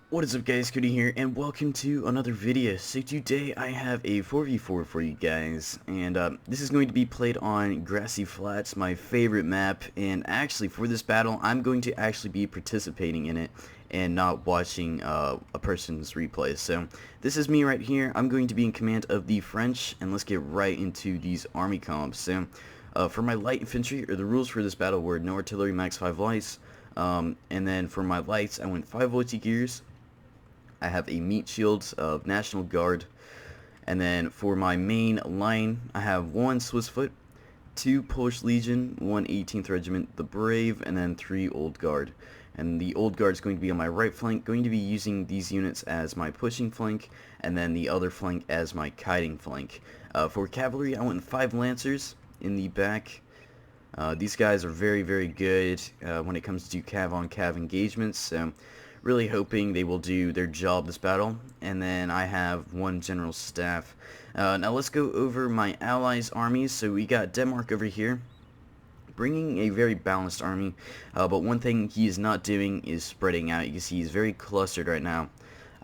What is up guys, Cody here, and welcome to another video. So today I have a 4v4 for you guys, and this is going to be played on Grassy Flats, my favorite map, and actually for this battle I'm going to actually be participating in it and not watching a person's replay. So this is me right here. I'm going to be in command of the French, and let's get right into these army comps. So for my light infantry, or the rules for this battle were no artillery, max 5 lights, and then for my lights I went 5 voltigeurs. I have a meat shield of National Guard, and then for my main line I have 1 Swiss Foot, 2 Polish Legion, 1 18th Regiment, the Brave, and then 3 Old Guard. And the Old Guard is going to be on my right flank, going to be using these units as my pushing flank, and then the other flank as my kiting flank. For cavalry I went 5 Lancers in the back. These guys are very good when it comes to cav on cav engagements, so really hoping they will do their job this battle. And then I have 1 general staff. Now let's go over my allies' armies. So we got Denmark over here, bringing a very balanced army, but one thing he is not doing is spreading out. You can see he's very clustered right now,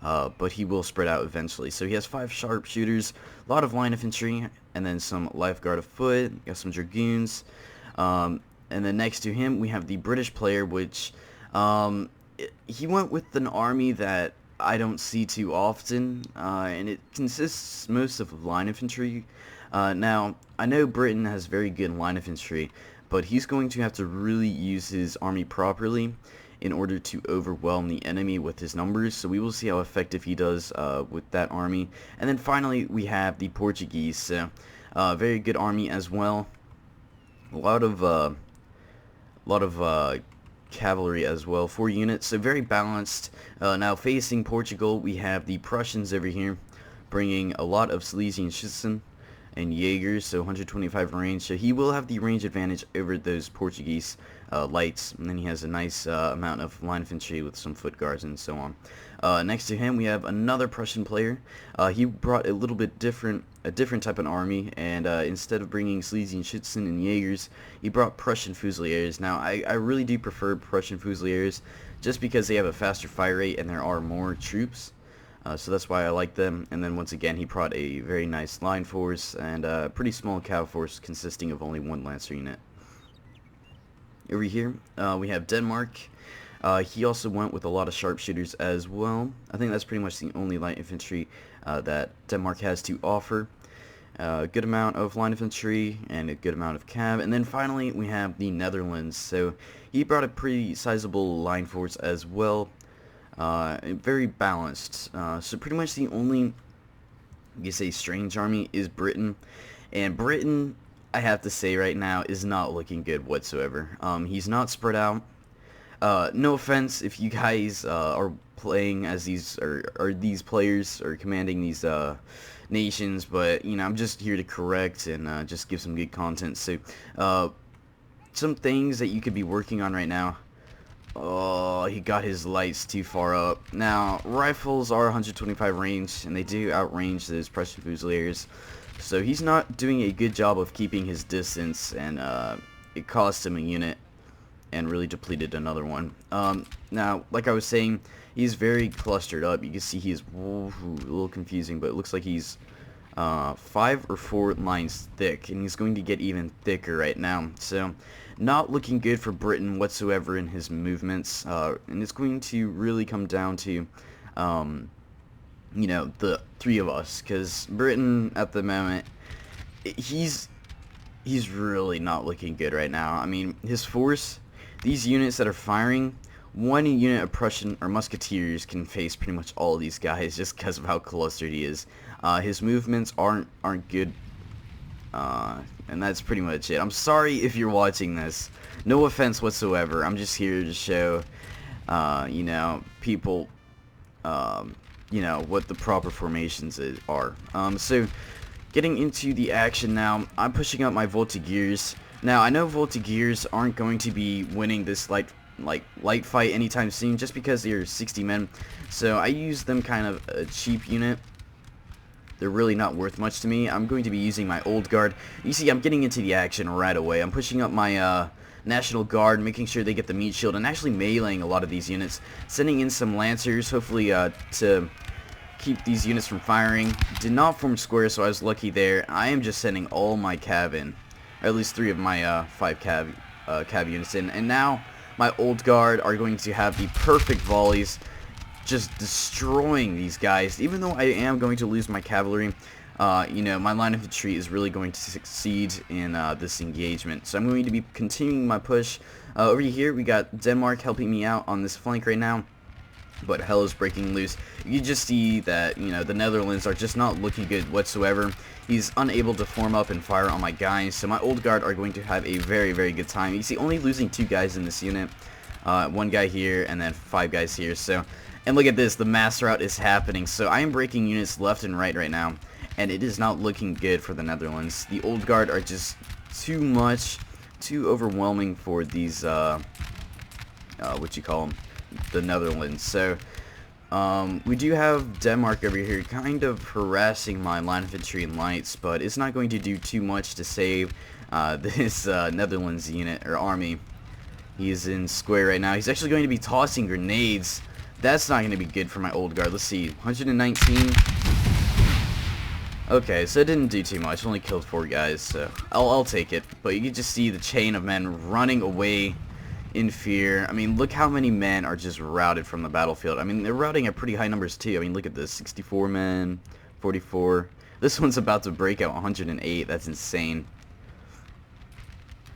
but he will spread out eventually. So he has 5 sharpshooters, a lot of line infantry, and then some lifeguard of foot, got some dragoons, and then next to him we have the British player, which he went with an army that I don't see too often, and it consists most of line infantry. Now, I know Britain has very good line infantry, but he's going to have to really use his army properly in order to overwhelm the enemy with his numbers, so we will see how effective he does with that army. And then finally, we have the Portuguese, so very good army as well. A lot of cavalry as well, 4 units, so very balanced. Now facing Portugal we have the Prussians over here, bringing a lot of Silesian Schützen and Jaegers, so 125 range, so he will have the range advantage over those Portuguese lights, and then he has a nice amount of line infantry with some foot guards and so on. Next to him we have another Prussian player. He brought a little bit different type of army, and instead of bringing Silesian Schützen and Jaegers, he brought Prussian Fusiliers. Now I really do prefer Prussian Fusiliers just because they have a faster fire rate and there are more troops, so that's why I like them. And then once again he brought a very nice line force and a pretty small cav force consisting of only 1 Lancer unit. Over here we have Denmark. He also went with a lot of sharpshooters as well. I think that's pretty much the only light infantry that Denmark has to offer. A good amount of line infantry and a good amount of cav. And then finally we have the Netherlands. So he brought a pretty sizable line force as well. Very balanced. So pretty much the only, you could say, strange army is Britain. And Britain, I have to say right now, is not looking good whatsoever. He's not spread out. No offense if you guys are playing as these, or these players are commanding these nations, but you know, I'm just here to correct and just give some good content. So some things that you could be working on right now. Oh, he got his lights too far up. Now rifles are 125 range, and they do outrange those Prussian Fusiliers, so he's not doing a good job of keeping his distance, and it cost him a unit and really depleted another one. Now, like I was saying, he's very clustered up. You can see he's a little confusing, but it looks like he's 5 or 4 lines thick, and he's going to get even thicker right now. So, not looking good for Britain whatsoever in his movements, and it's going to really come down to, you know, the 3 of us, because Britain at the moment, he's really not looking good right now. I mean, his force, these units that are firing, 1 unit of Prussian or Musketeers can face pretty much all of these guys just because of how clustered he is. His movements aren't good, and that's pretty much it. I'm sorry if you're watching this. No offense whatsoever. I'm just here to show, you know, people, you know, what the proper formations are. So, getting into the action now, I'm pushing up my Voltigeurs. Now, I know Voltigeurs aren't going to be winning this light fight anytime soon, just because they're 60 men. So I use them kind of a cheap unit. They're really not worth much to me. I'm going to be using my Old Guard. You see, I'm getting into the action right away. I'm pushing up my National Guard, making sure they get the meat shield, and actually meleeing a lot of these units, sending in some Lancers, hopefully to keep these units from firing. Did not form square, so I was lucky there. I am just sending all my cav in, or at least 3 of my 5 cav units in, and now my old guard are going to have the perfect volleys, just destroying these guys. Even though I am going to lose my cavalry, you know, my line of infantry is really going to succeed in this engagement. So I'm going to be continuing my push. Over here we got Denmark helping me out on this flank right now, but hell is breaking loose. You just see that, you know, the Netherlands are just not looking good whatsoever. He's unable to form up and fire on my guys, so my old guard are going to have a very, very good time. You see, only losing 2 guys in this unit, 1 guy here and then 5 guys here. So, and look at this, the mass rout is happening. So I am breaking units left and right now, and it is not looking good for the Netherlands. The old guard are just too much, too overwhelming for these what you call them, the Netherlands. So we do have Denmark over here kind of harassing my line infantry and lights, but it's not going to do too much to save this Netherlands unit or army. He's in square right now. He's actually going to be tossing grenades. That's not going to be good for my old guard. Let's see, 119. Okay, so it didn't do too much. Only killed 4 guys, so I'll take it. But you can just see the chain of men running away in fear. I mean, look how many men are just routed from the battlefield. I mean, they're routing at pretty high numbers too. I mean, look at this, 64 men, 44. This one's about to break out 108. That's insane.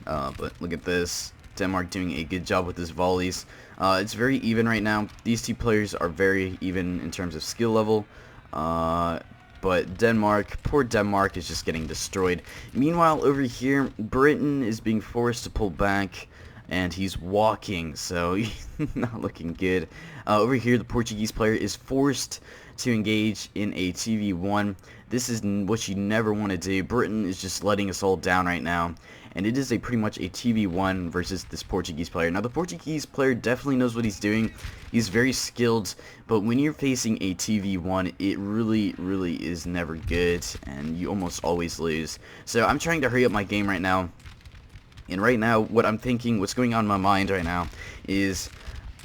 But look at this. Denmark doing a good job with his volleys. It's very even right now. These 2 players are very even in terms of skill level. But Denmark, poor Denmark, is just getting destroyed. Meanwhile, over here, Britain is being forced to pull back, and he's walking, so he's not looking good. Over here, the Portuguese player is forced to engage in a 2v1. This is what you never want to do. Britain is just letting us all down right now, and it is pretty much a 2v1 versus this Portuguese player. Now, the Portuguese player definitely knows what he's doing. He's very skilled, but when you're facing a 2v1, it really, really is never good, and you almost always lose. So I'm trying to hurry up my game right now. And right now, what I'm thinking, what's going on in my mind right now, is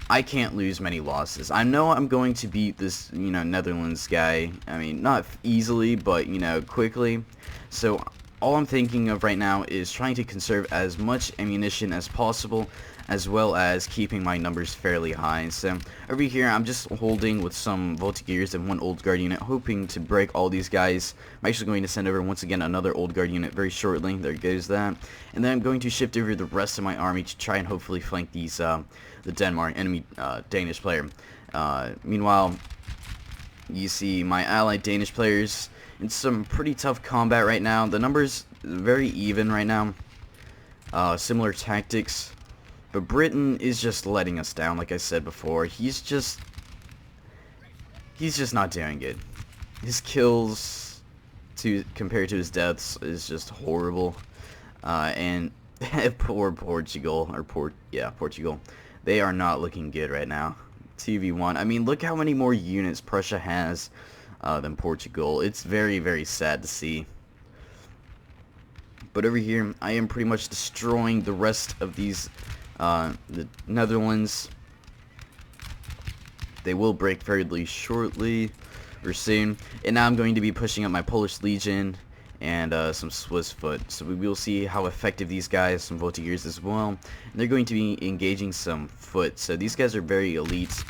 I can't lose many losses. I know I'm going to beat this, you know, Netherlands guy. I mean, not easily, but, you know, quickly. So all I'm thinking of right now is trying to conserve as much ammunition as possible, as well as keeping my numbers fairly high. So over here, I'm just holding with some Voltigeurs and 1 old guard unit, hoping to break all these guys. I'm actually going to send over once again another old guard unit very shortly. There goes that. And then I'm going to shift over the rest of my army to try and hopefully flank these the Denmark enemy Danish player. Meanwhile, you see my allied Danish players in some pretty tough combat right now. The numbers very even right now. Similar tactics. But Britain is just letting us down, like I said before. He's just not doing good. His kills compared to his deaths is just horrible. And poor Portugal, Portugal. They are not looking good right now. 2v1. I mean, look how many more units Prussia has than Portugal. It's very, very sad to see. But over here, I am pretty much destroying the rest of these the Netherlands. They will break fairly shortly or soon. And now I'm going to be pushing up my Polish Legion and some Swiss foot. So we will see how effective these guys, some Voltigeurs as well. And they're going to be engaging some foot. So these guys are very elite.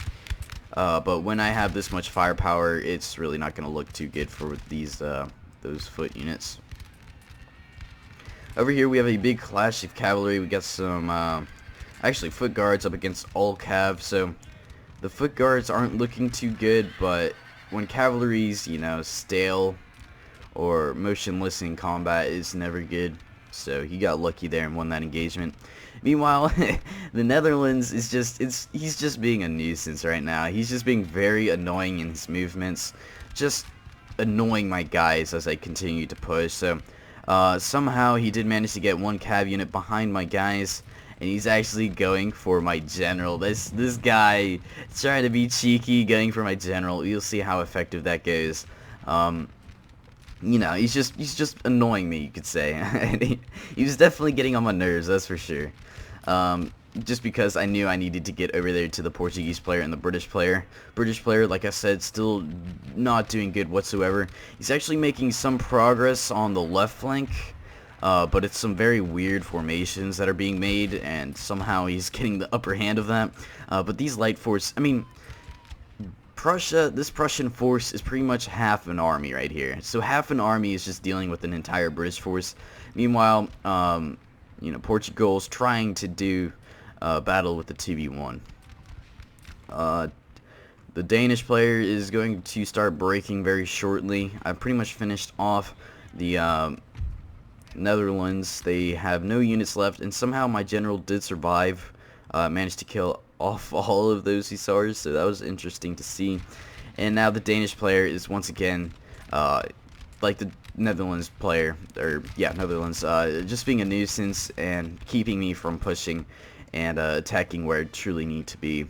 But when I have this much firepower, it's really not going to look too good for these those foot units. Over here we have a big clash of cavalry. We got some actually foot guards up against all cav. So the foot guards aren't looking too good, but when cavalry's, you know, stale or motionless in combat, is never good. So he got lucky there and won that engagement. Meanwhile, the Netherlands is he's just being a nuisance right now. He's just being very annoying in his movements, just annoying my guys as I continue to push. So somehow he did manage to get 1 cav unit behind my guys, and he's actually going for my general. This guy is trying to be cheeky, going for my general. You'll see how effective that goes. You know, he's just annoying me, you could say. He was definitely getting on my nerves, that's for sure. Just because I knew I needed to get over there to the Portuguese player and the British player. British player, like I said, still not doing good whatsoever. He's actually making some progress on the left flank, but it's some very weird formations that are being made, and somehow he's getting the upper hand of that. But these light force, I mean, this Prussian force is pretty much half an army right here. So half an army is just dealing with an entire British force. Meanwhile, you know, Portugal's trying to do battle with the 2v1. The Danish player is going to start breaking very shortly. I've pretty much finished off the Netherlands. They have no units left, and somehow my general did survive. Managed to kill off all of those hussars, so that was interesting to see. And now the Danish player is once again, like the Netherlands player, or yeah, Netherlands, just being a nuisance and keeping me from pushing and attacking where I truly need to be.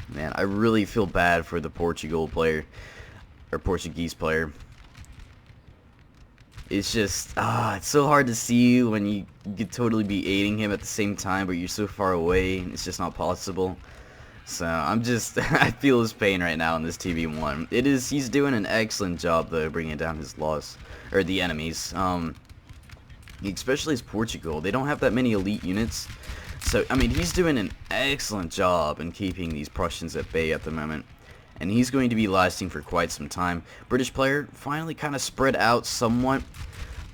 Man, I really feel bad for the Portugal player, or Portuguese player. It's just, it's so hard to see when you could totally be aiding him at the same time, but you're so far away, and it's just not possible. So, I'm just, I feel his pain right now in this TV1. He's doing an excellent job, though, bringing down his loss, or the enemies. Especially as Portugal, they don't have that many elite units. So, I mean, he's doing an excellent job in keeping these Prussians at bay at the moment. And he's going to be lasting for quite some time. British player finally kind of spread out somewhat.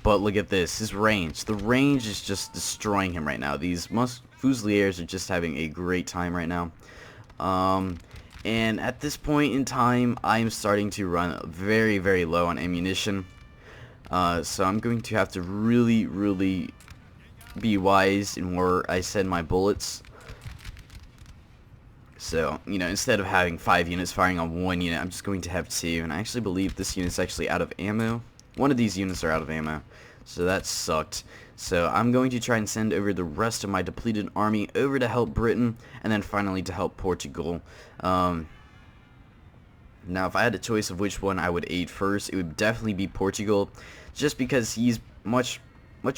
But look at this, his range. The range is just destroying him right now. These Fusiliers are just having a great time right now. And at this point in time, I'm starting to run very, very low on ammunition. So I'm going to have to really, really be wise in where I send my bullets. So, you know, instead of having 5 units firing on 1 unit, I'm just going to have 2. And I actually believe this unit's actually out of ammo. One of these units are out of ammo. So that sucked. So I'm going to try and send over the rest of my depleted army over to help Britain. And then finally to help Portugal. Now, if I had a choice of which one I would aid first, it would definitely be Portugal. Just because he's much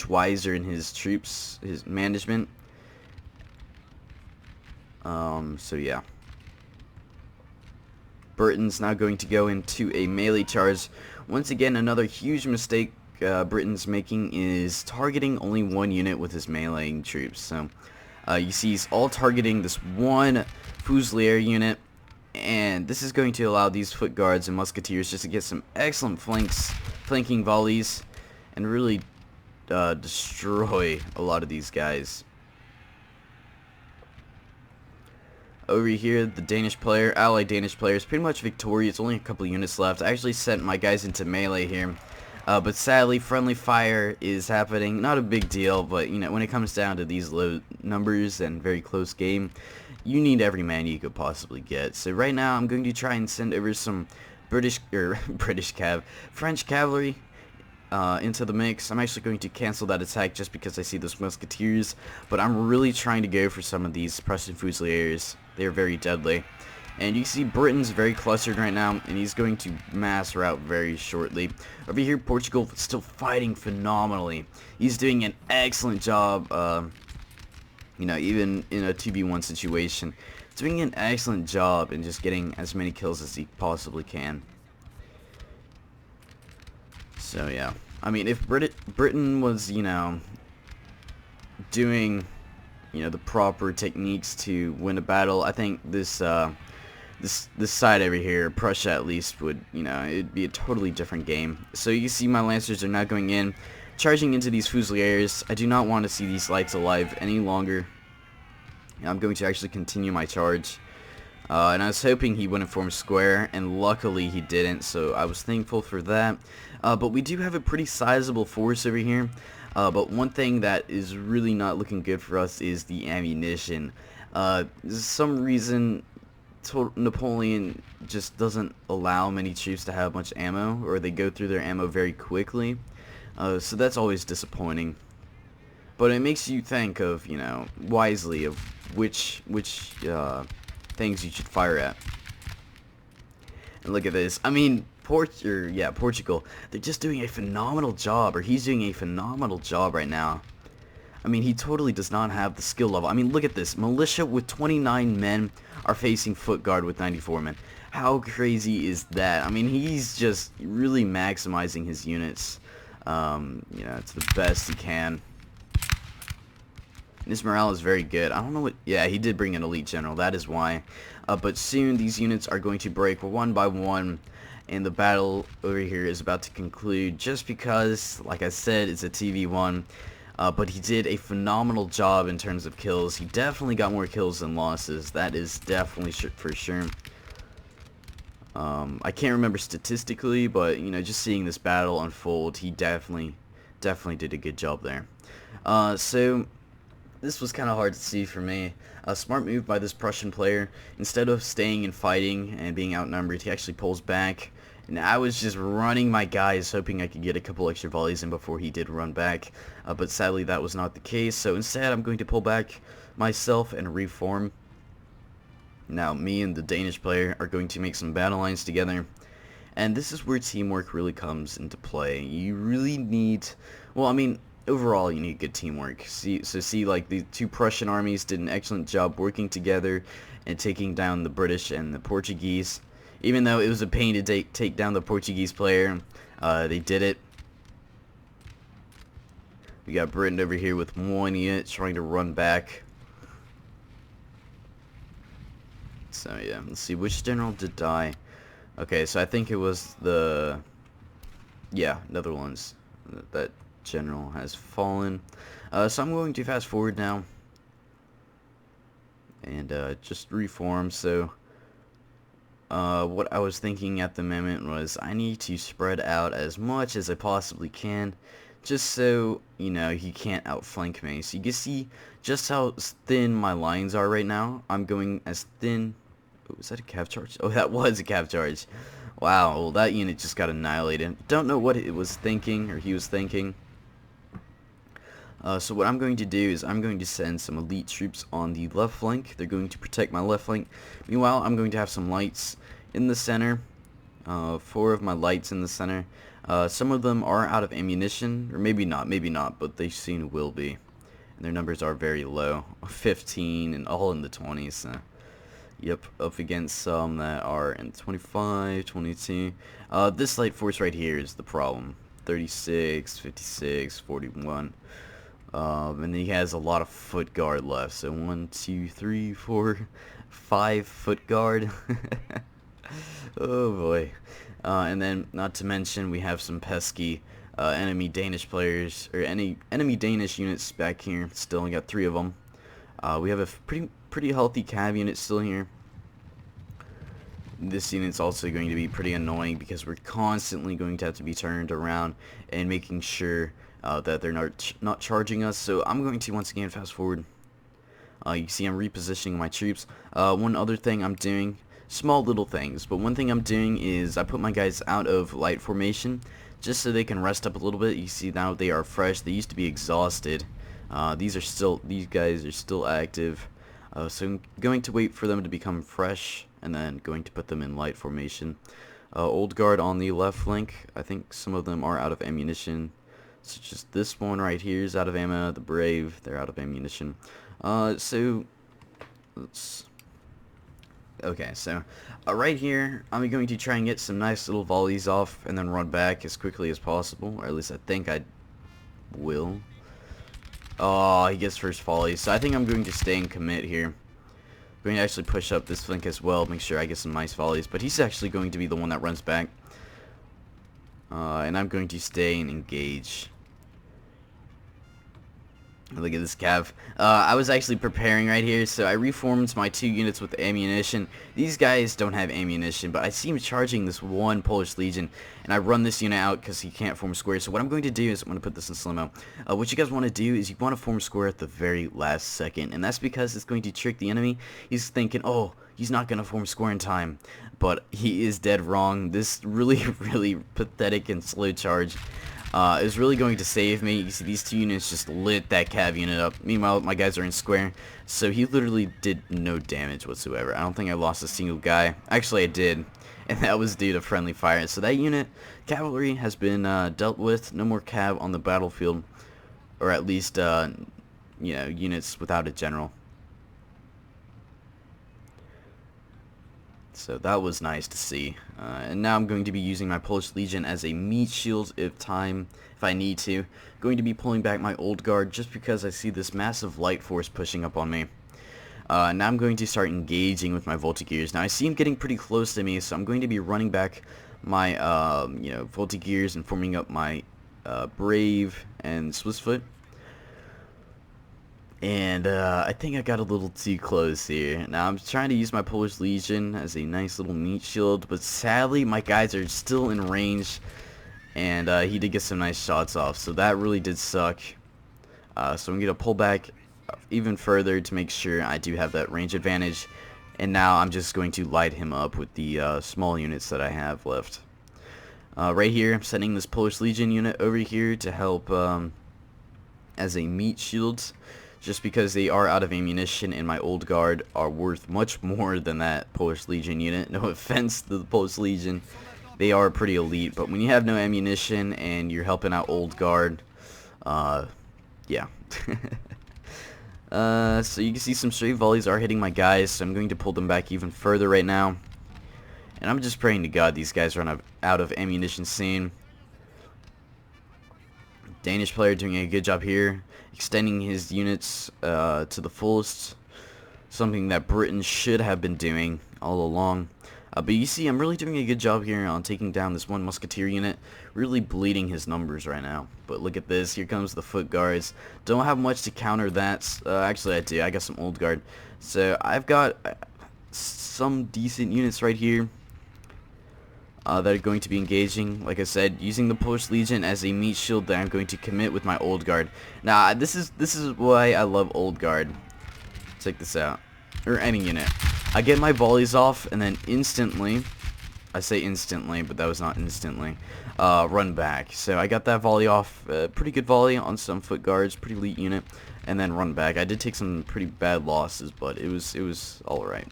wiser in his troops, his management. So yeah. Britain's now going to go into a melee charge. Once again, another huge mistake Britain's making is targeting only 1 unit with his meleeing troops. So you see he's all targeting this one Fusilier unit, and this is going to allow these foot guards and musketeers just to get some excellent flanking volleys, and really destroy a lot of these guys. Over here, the Danish player, allied Danish player, is pretty much victorious. Only a couple units left. I actually sent my guys into melee here. But sadly, friendly fire is happening. Not a big deal, but, you know, when it comes down to these low numbers and very close game, you need every man you could possibly get. So right now, I'm going to try and send over some French cavalry into the mix. I'm actually going to cancel that attack just because I see those musketeers, but I'm really trying to go for some of these Prussian Fusiliers. They're very deadly. And you see Britain's very clustered right now, and he's going to mass her out very shortly. Over here, Portugal still fighting phenomenally. He's doing an excellent job, you know, even in a 2v1 situation. Doing an excellent job in just getting as many kills as he possibly can. So yeah, I mean, if Britain was, you know, doing, you know, the proper techniques to win a battle, I think this this side over here, Prussia at least, would, you know, it'd be a totally different game. So you see my Lancers are now going in, charging into these Fusiliers. I do not want to see these lights alive any longer. I'm going to actually continue my charge. And I was hoping he wouldn't form square, and luckily he didn't, so I was thankful for that. But we do have a pretty sizable force over here. But one thing that is really not looking good for us is the ammunition. Some reason Napoleon just doesn't allow many troops to have much ammo, or they go through their ammo very quickly. So that's always disappointing. But it makes you think of, you know, wisely of which things you should fire at. And look at this. I mean, Portugal, they're just doing a phenomenal job, or he's doing a phenomenal job right now. I mean, he totally does not have the skill level. I mean, look at this. Militia with 29 men are facing foot guard with 94 men. How crazy is that? I mean, he's just really maximizing his units, you know, to the best he can. And his morale is very good. I don't know what... Yeah, he did bring an elite general. That is why. But soon, these units are going to break one by one. And the battle over here is about to conclude. Just because, like I said, it's a TV1. But he did a phenomenal job in terms of kills. He definitely got more kills than losses. That is definitely for sure. I can't remember statistically, but, you know, just seeing this battle unfold, he definitely did a good job there. So... This was kind of hard to see for me. A smart move by this Prussian player. Instead of staying and fighting and being outnumbered, he actually pulls back. And I was just running my guys, hoping I could get a couple extra volleys in before he did run back. But sadly, that was not the case. So instead, I'm going to pull back myself and reform. Now, me and the Danish player are going to make some battle lines together. And this is where teamwork really comes into play. You really need... Well, I mean... Overall, you need good teamwork. See, like, the two Prussian armies did an excellent job working together and taking down the British and the Portuguese. Even though it was a pain to take down the Portuguese player, they did it. We got Britain over here with one unit trying to run back. So, yeah, let's see, which general did die? Okay, so I think it was the... Yeah, Netherlands. That general has fallen. So I'm going to fast forward now and just reform. So what I was thinking at the moment was I need to spread out as much as I possibly can, just so, you know, he can't outflank me. So you can see just how thin my lines are right now. I'm going as thin. Oh, was that a cav charge? Oh, that was a cav charge. Wow, well, that unit just got annihilated. Don't know what it was thinking, or he was thinking. So what I'm going to do is I'm going to send some elite troops on the left flank. They're going to protect my left flank. Meanwhile, I'm going to have some lights in the center. 4 of my lights in the center. Some of them are out of ammunition, or maybe not, but they soon will be. And their numbers are very low, 15 and all in the 20s. Yep, up against some that are in 25, 22. This light force right here is the problem. 36, 56, 41. And then he has a lot of foot guard left. So 1, 2, 3, 4, 5 foot guard. Oh boy. And then, not to mention, we have some pesky enemy Danish players, or enemy Danish units back here. Still, we got 3 of them. We have a pretty healthy cav unit still here. This unit's also going to be pretty annoying because we're constantly going to have to be turned around and making sure that they're not charging us. So I'm going to once again fast forward. You can see I'm repositioning my troops. One other thing I'm doing, small little things, but one thing I'm doing is I put my guys out of light formation just so they can rest up a little bit. You see now they are fresh. They used to be exhausted. These guys are still active. So I'm going to wait for them to become fresh and then going to put them in light formation. Old guard on the left flank. I think some of them are out of ammunition. Such as this one right here is out of ammo. The Brave, they're out of ammunition. So let's... Okay, so right here, I'm going to try and get some nice little volleys off and then run back as quickly as possible, or at least I think I will. Oh, he gets first volley, so I think I'm going to stay and commit here. I'm going to actually push up this flank as well, make sure I get some nice volleys, but he's actually going to be the one that runs back. And I'm going to stay and engage. Look at this cav. I was actually preparing right here, so I reformed my 2 units with ammunition. These guys don't have ammunition, but I see him charging this one Polish Legion, and I run this unit out because he can't form square. So what I'm going to do is I'm going to put this in slow-mo. What you guys want to do is you want to form square at the very last second, and that's because it's going to trick the enemy. He's thinking, oh, he's not going to form square in time, but he is dead wrong. This really pathetic and slow charge is really going to save me. You see these 2 units just lit that cav unit up. Meanwhile, my guys are in square, so he literally did no damage whatsoever. I don't think I lost a single guy. Actually, I did, and that was due to friendly fire. So that unit, cavalry, has been dealt with. No more cav on the battlefield, or at least units without a general. So that was nice to see. And now I'm going to be using my Polish Legion as a meat shield if I need to. Going to be pulling back my old guard just because I see this massive light force pushing up on me. Now I'm going to start engaging with my Voltigears. Now I see him getting pretty close to me, so I'm going to be running back my Voltigears and forming up my Brave and Swissfoot. And I think I got a little too close here. Now I'm trying to use my Polish Legion as a nice little meat shield, but sadly my guys are still in range, and he did get some nice shots off, so that really did suck. So I'm going to pull back even further to make sure I do have that range advantage, and now I'm just going to light him up with the small units that I have left. Right here, I'm sending this Polish Legion unit over here to help as a meat shield, just because they are out of ammunition and my old guard are worth much more than that Polish Legion unit. No offense to the Polish Legion, they are pretty elite, but when you have no ammunition and you're helping out old guard, yeah. So you can see some straight volleys are hitting my guys, so I'm going to pull them back even further right now. And I'm just praying to God these guys run out of ammunition soon. Danish player doing a good job here, extending his units to the fullest, something that Britain should have been doing all along. But you see, I'm really doing a good job here on taking down this one musketeer unit, really bleeding his numbers right now. But look at this, here comes the foot guards. Don't have much to counter that. Actually, I do. I got some old guard. So I've got some decent units right here that are going to be engaging. Like I said, using the Polish Legion as a meat shield that I'm going to commit with my old guard. Now, this is why I love old guard. Check this out. Or any unit. I get my volleys off, and then instantly, I say instantly, but that was not instantly, run back. So I got that volley off, pretty good volley on some foot guards, pretty elite unit, and then run back. I did take some pretty bad losses, but it was alright.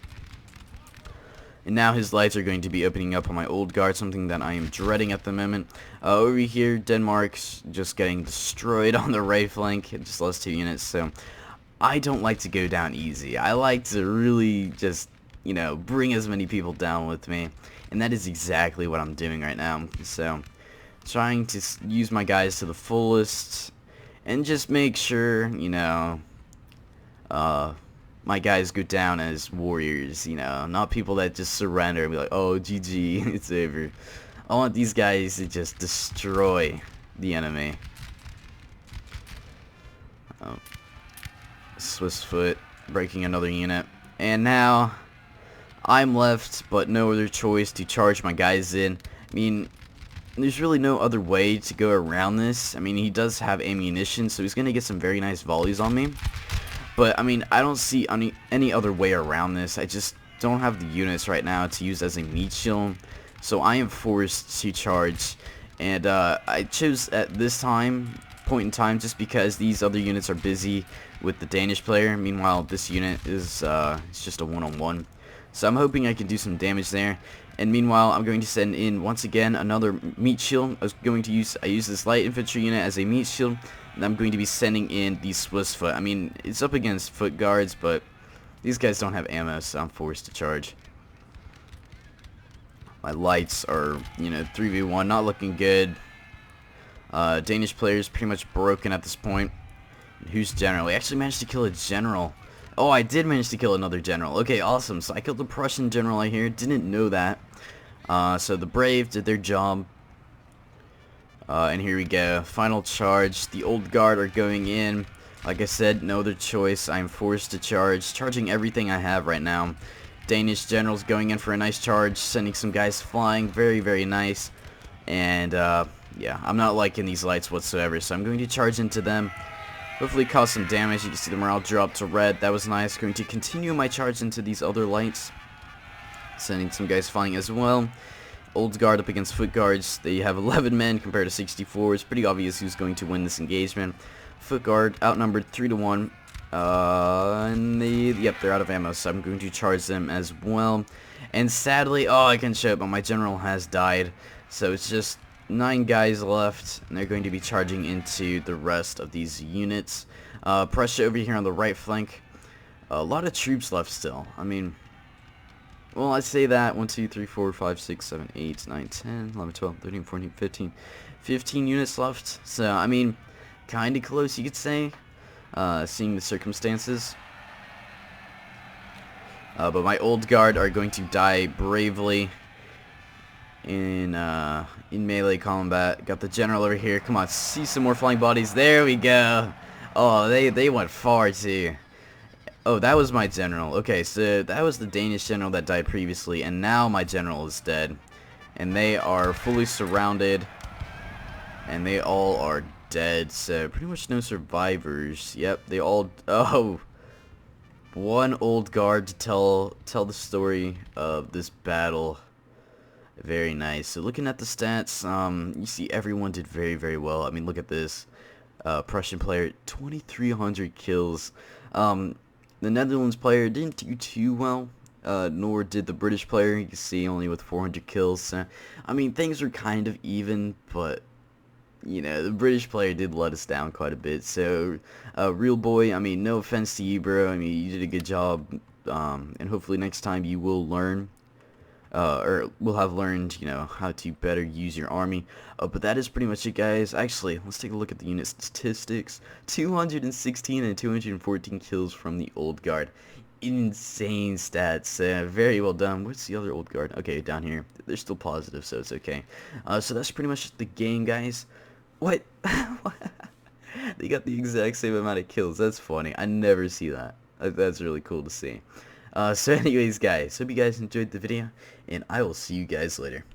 And now his lights are going to be opening up on my old guard, something that I am dreading at the moment. Over here, Denmark's just getting destroyed on the right flank. It just lost 2 units, so I don't like to go down easy. I like to really just, bring as many people down with me. And that is exactly what I'm doing right now. So, trying to use my guys to the fullest. And just make sure, my guys go down as warriors, not people that just surrender and be like, oh, GG, it's over. I want these guys to just destroy the enemy. Swissfoot breaking another unit, and now I'm left but no other choice to charge my guys in. I mean, there's really no other way to go around this. I mean, he does have ammunition, so he's gonna get some very nice volleys on me, but I mean, I don't see any other way around this. I just don't have the units right now to use as a meat shield, so I am forced to charge. And I chose at this point in time just because these other units are busy with the Danish player. Meanwhile, this unit is it's just a one-on-one. So I'm hoping I can do some damage there. And meanwhile, I'm going to send in once again another meat shield. I use this light infantry unit as a meat shield, and I'm going to be sending in the Swissfoot. I mean, it's up against foot guards, but these guys don't have ammo, so I'm forced to charge. My lights are, 3v1, not looking good. Danish players pretty much broken at this point. Who's general? We actually managed to kill a general. Oh, I did manage to kill another general. Okay, awesome. So I killed the Prussian general right here. Didn't know that. So the Brave did their job. And here we go. Final charge. The old guard are going in. Like I said, no other choice. I'm forced to charge. Charging everything I have right now. Danish generals going in for a nice charge. Sending some guys flying. Very, very nice. And, yeah, I'm not liking these lights whatsoever. So I'm going to charge into them. Hopefully cause some damage. You can see the morale drop to red. That was nice. Going to continue my charge into these other lights. Sending some guys flying as well. Old guard up against foot guards. They have 11 men compared to 64. It's pretty obvious who's going to win this engagement. Foot guard outnumbered 3-1. And they're out of ammo, so I'm going to charge them as well. And sadly, I can show it, but my general has died. So it's just 9 guys left, and they're going to be charging into the rest of these units. Prussia over here on the right flank. A lot of troops left still. I mean, well, I say that 1, 2, 3, 4, 5, 6, 7, 8, 9, 10, 11, 12, 13, 14, 15, 15 units left. So I mean, kind of close, you could say, seeing the circumstances. But my old guard are going to die bravely in melee combat. Got the general over here. Come on, see some more flying bodies. There we go. Oh, they went far too. Oh, that was my general. Okay, so that was the Danish general that died previously, and now my general is dead. And they are fully surrounded, and they all are dead, so pretty much no survivors. Yep, they all... Oh! One old guard to tell the story of this battle. Very nice. So looking at the stats, you see everyone did very, very well. I mean, look at this. Prussian player, 2,300 kills. The Netherlands player didn't do too well, nor did the British player. You can see only with 400 kills. So, I mean, things were kind of even, but you know, the British player did let us down quite a bit. So, real boy, I mean, no offense to you, bro. I mean, you did a good job, and hopefully next time you will learn, or will have learned, you know, how to better use your army. But that is pretty much it, guys. Actually, let's take a look at the unit statistics. 216 and 214 kills from the old guard. Insane stats. Very well done. What's the other old guard? Okay, down here. They're still positive, so it's okay. So that's pretty much the game, guys. What? They got the exact same amount of kills. That's funny. I never see that. That's really cool to see. So anyways, guys, hope you guys enjoyed the video, and I will see you guys later.